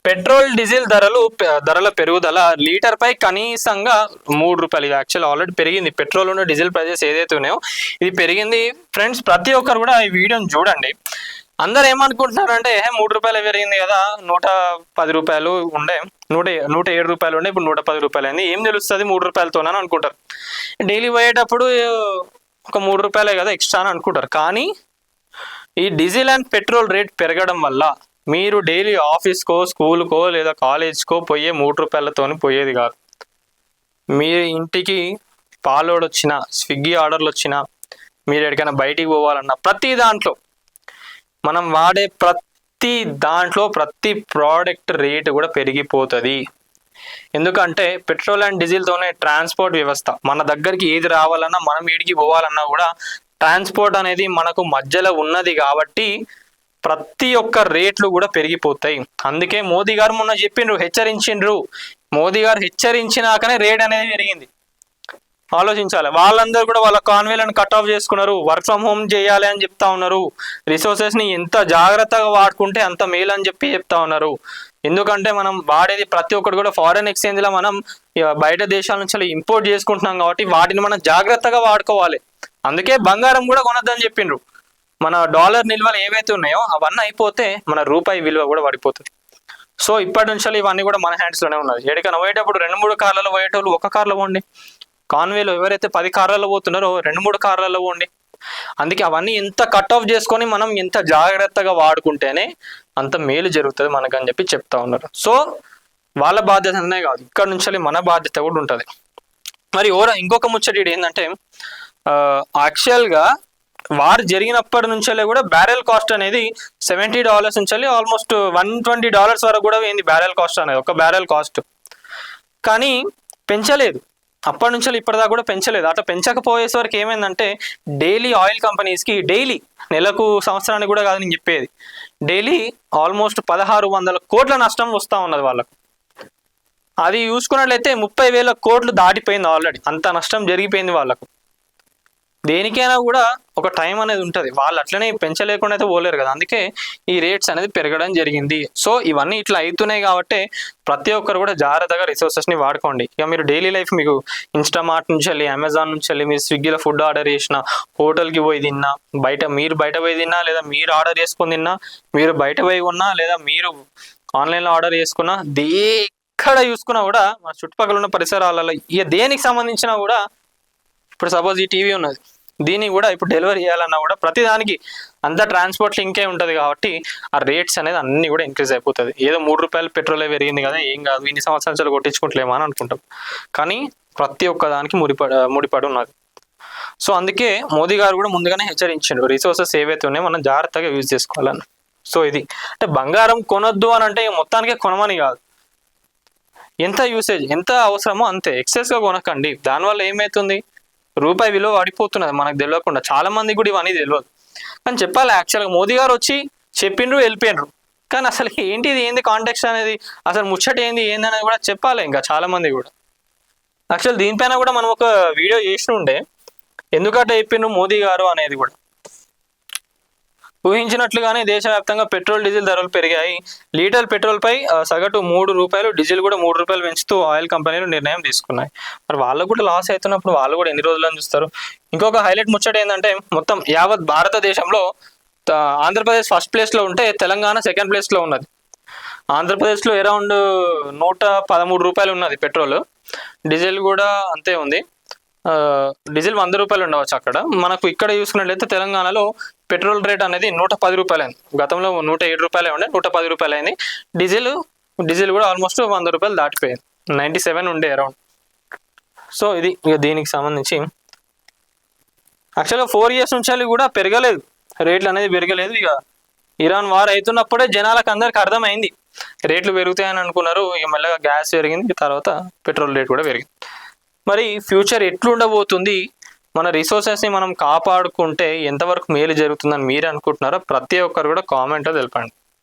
Petrol diesel ధరల పెరుగుదల litre పై కనీసంగా ₹3. ఇది యాక్చువల్ ఆల్రెడీ పెరిగింది. పెట్రోల్ ఉన్న డీజిల్ ప్రైజెస్ ఏదైతే ఉన్నాయో ఇది పెరిగింది. ఫ్రెండ్స్, ప్రతి ఒక్కరు కూడా ఈ వీడియోని చూడండి. అందరు ఏమనుకుంటున్నారంటే ₹3 పెరిగింది కదా, ₹110 ఉండే, ₹107 ఉండే, ఇప్పుడు ₹110 అయింది, ఏం తెలుస్తుంది ₹3తోనని అనుకుంటారు. డైలీ పోయేటప్పుడు ఒక ₹3 కదా ఎక్స్ట్రా అని అనుకుంటారు. కానీ ఈ డీజిల్ అండ్ పెట్రోల్ రేట్ పెరగడం వల్ల మీరు డైలీ ఆఫీస్కో, స్కూల్కో లేదా కాలేజ్కో పోయే ₹3తోని పోయేది కాదు. మీ ఇంటికి పాలోడ్ వచ్చినా, స్విగ్గీ ఆర్డర్లు వచ్చినా, మీరు ఎక్కడికైనా బయటికి పోవాలన్నా ప్రతి దాంట్లో మనం వాడే ప్రతి ప్రోడక్ట్ రేటు కూడా పెరిగిపోతుంది. ఎందుకంటే పెట్రోల్ అండ్ డీజిల్తోనే ట్రాన్స్పోర్ట్ వ్యవస్థ, మన దగ్గరికి ఏది రావాలన్నా, మనం ఏడికి పోవాలన్నా కూడా ట్రాన్స్పోర్ట్ అనేది మనకు మధ్యలో ఉన్నది కాబట్టి ప్రతి ఒక్క రేట్లు కూడా పెరిగిపోతాయి. అందుకే మోదీ గారు మొన్న హెచ్చరించిండ్రు. మోదీ గారు హెచ్చరించినాకనే రేట్ అనేది పెరిగింది. ఆలోచించాలి. వాళ్ళందరూ కూడా వాళ్ళ కాన్వేలను కట్ ఆఫ్ చేసుకున్నారు. వర్క్ ఫ్రమ్ హోమ్ చేయాలి అని చెప్తా ఉన్నారు. రిసోర్సెస్ని ఎంత జాగ్రత్తగా వాడుకుంటే అంత మేలు అని చెప్తా ఉన్నారు. ఎందుకంటే మనం వాడేది ప్రతి ఒక్కటి కూడా ఫారెన్ ఎక్స్చేంజ్లో మనం బయట దేశాల నుంచి ఇంపోర్ట్ చేసుకుంటున్నాం కాబట్టి వాటిని మనం జాగ్రత్తగా వాడుకోవాలి. అందుకే బంగారం కూడా కొనొద్దని చెప్పిండ్రు. మన డాలర్ నిల్వలు ఏవైతే ఉన్నాయో అవన్నీ అయిపోతే మన రూపాయి విలువ కూడా పడిపోతుంది. సో ఇప్పటి నుంచి ఇవన్నీ కూడా మన హ్యాండ్స్లోనే ఉన్నది. ఎక్కడికైనా పోయేటప్పుడు 2-3 కార్లలో పోయేటోళ్ళు ఒక కార్లో పోండి. కాన్వేలో ఎవరైతే 10 కార్లలో పోతున్నారో 2-3 కార్లలో పోండి. అందుకే అవన్నీ ఎంత కట్ ఆఫ్ చేసుకొని మనం ఎంత జాగ్రత్తగా వాడుకుంటేనే అంత మేలు జరుగుతుంది మనకని చెప్తా ఉన్నారు. సో వాళ్ళ బాధ్యతనే కాదు, ఇక్కడ నుంచి మన బాధ్యత కూడా ఉంటుంది. మరి ఇంకొక ముచ్చటి ఏంటంటే యాక్చువల్గా వార్ జరిగినప్పటి నుంచే కూడా బ్యారెల్ కాస్ట్ అనేది $70 నుంచి ఆల్మోస్ట్ $120 వరకు కూడా పోయింది బ్యారెల్ కాస్ట్ అనేది, ఒక బ్యారెల్ కాస్ట్. కానీ పెంచలేదు, అప్పటి నుంచి ఇప్పటిదాకా కూడా పెంచలేదు. అట్లా పెంచకపోయేసరికి ఏమైందంటే డైలీ ఆయిల్ కంపెనీస్కి డైలీ, నెలకు సంవత్సరానికి కూడా కాదు నేను చెప్పేది, డైలీ ఆల్మోస్ట్ 1,600 కోట్ల నష్టం వస్తూ ఉన్నది వాళ్ళకు. అది చూసుకున్నట్లయితే 30,000 కోట్లు దాటిపోయింది ఆల్రెడీ. అంత నష్టం జరిగిపోయింది వాళ్ళకు. దేనికైనా కూడా ఒక టైం అనేది ఉంటుంది. వాళ్ళు అట్లనే పెంచలేకుండా అయితే పోలేరు కదా. అందుకే ఈ రేట్స్ అనేది పెరగడం జరిగింది. సో ఇవన్నీ ఇట్లా అవుతున్నాయి కాబట్టి ప్రతి ఒక్కరు కూడా జాగ్రత్తగా రిసోర్సెస్ని వాడుకోండి. ఇక మీరు డైలీ లైఫ్ మీకు ఇన్స్టామార్ట్ నుంచి వెళ్ళి, అమెజాన్ నుంచి వెళ్ళి, మీరు స్విగ్గీలో ఫుడ్ ఆర్డర్ చేసిన, హోటల్కి పోయి తిన్నా, బయట పోయి తిన్నా, లేదా మీరు ఆర్డర్ చేసుకుని తిన్నా, మీరు బయట పోయి ఉన్నా, లేదా మీరు ఆన్లైన్లో ఆర్డర్ చేసుకున్నా, ఎక్కడ చూసుకున్నా కూడా మన చుట్టుపక్కల ఉన్న పరిసరాలలో ఇక దేనికి సంబంధించినా కూడా, ఇప్పుడు సపోజ్ ఈ టీవీ ఉన్నది, దీన్ని కూడా ఇప్పుడు డెలివరీ చేయాలన్నా కూడా ప్రతిదానికి అంతా ట్రాన్స్పోర్ట్ లింకే ఉంటుంది కాబట్టి ఆ రేట్స్ అనేది అన్నీ కూడా ఇంక్రీజ్ అయిపోతుంది. ఏదో ₹3 పెట్రోలే పెరిగింది కదా, ఏం కాదు, ఇన్ని సంవత్సరాలు కొట్టించుకుంటలేమా అని అనుకుంటాం. కానీ ప్రతి ఒక్క దానికి ముడిపడి ఉన్నది. సో అందుకే మోదీ గారు కూడా ముందుగానే హెచ్చరించారు, రిసోర్సెస్ ఏవైతే ఉన్నాయో మనం జాగ్రత్తగా యూజ్ చేసుకోవాలని. సో ఇది అంటే బంగారం కొనొద్దు అని అంటే మొత్తానికే కొనమని కాదు, ఎంత యూసేజ్ ఎంత అవసరమో అంతే, ఎక్సెస్గా కొనకండి. దానివల్ల ఏమవుతుంది, రూపాయి విలువ పడిపోతున్నది మనకు తెలియకుండా. చాలా మందికి కూడా ఇవన్నీ తెలియదు. కానీ చెప్పాలి, యాక్చువల్గా మోదీ గారు వచ్చి చెప్పిండ్రు, వెళ్ళిపోయినరు. కానీ అసలు ఏంది కాంటెక్స్ట్ అనేది, అసలు ముచ్చట ఏంది అనేది కూడా చెప్పాలి ఇంకా చాలా మంది కూడా. యాక్చువల్ దీనిపైన కూడా మనం ఒక వీడియో చేసి ఉండే, ఎందుకంటే చెప్పిండ్రు మోదీ గారు అనేది కూడా. ఊహించినట్లుగానే దేశవ్యాప్తంగా పెట్రోల్ డీజిల్ ధరలు పెరిగాయి. లీటర్ పెట్రోల్ పై సగటు ₹3, డీజిల్ కూడా ₹3 పెంచుతూ ఆయిల్ కంపెనీలు నిర్ణయం తీసుకున్నాయి. మరి వాళ్ళకు కూడా లాస్ అవుతున్నప్పుడు వాళ్ళు కూడా ఎన్ని రోజులని చూస్తారు. ఇంకొక హైలైట్ ముచ్చట ఏంటంటే మొత్తం యావత్ భారతదేశంలో ఆంధ్రప్రదేశ్ ఫస్ట్ ప్లేస్లో ఉంటే తెలంగాణ సెకండ్ ప్లేస్లో ఉన్నది. ఆంధ్రప్రదేశ్లో అరౌండ్ ₹113 ఉన్నది పెట్రోల్, డీజిల్ కూడా అంతే ఉంది. డీజిల్ ₹100 ఉండవచ్చు అక్కడ. మనకు ఇక్కడ చూసుకున్నట్లయితే తెలంగాణలో పెట్రోల్ రేట్ అనేది ₹110 అయింది. గతంలో ₹107 ఉండే, ₹110 అయింది. డీజిల్ కూడా ఆల్మోస్ట్ ₹100 దాటిపోయింది. 97 ఉండే అరౌండ్. సో ఇది ఇక దీనికి సంబంధించి యాక్చువల్గా 4 years నుంచి కూడా పెరగలేదు, రేట్లు అనేది పెరగలేదు. ఇక ఇరాన్ వార్ అవుతున్నప్పుడే జనాలకు అందరికి అర్థమైంది రేట్లు పెరుగుతాయని అనుకున్నారు. ఇక మెల్లగా గ్యాస్ పెరిగింది, తర్వాత పెట్రోల్ రేట్ కూడా పెరిగింది. మరి ఫ్యూచర్ ఎట్లుండబోతుంది, మన రిసోర్సెస్ని మనం కాపాడుకుంటే ఎంతవరకు మేలు జరుగుతుందని మీరు అనుకుంటున్నారో ప్రతి ఒక్కరు కూడా కామెంట్లో తెలపండి.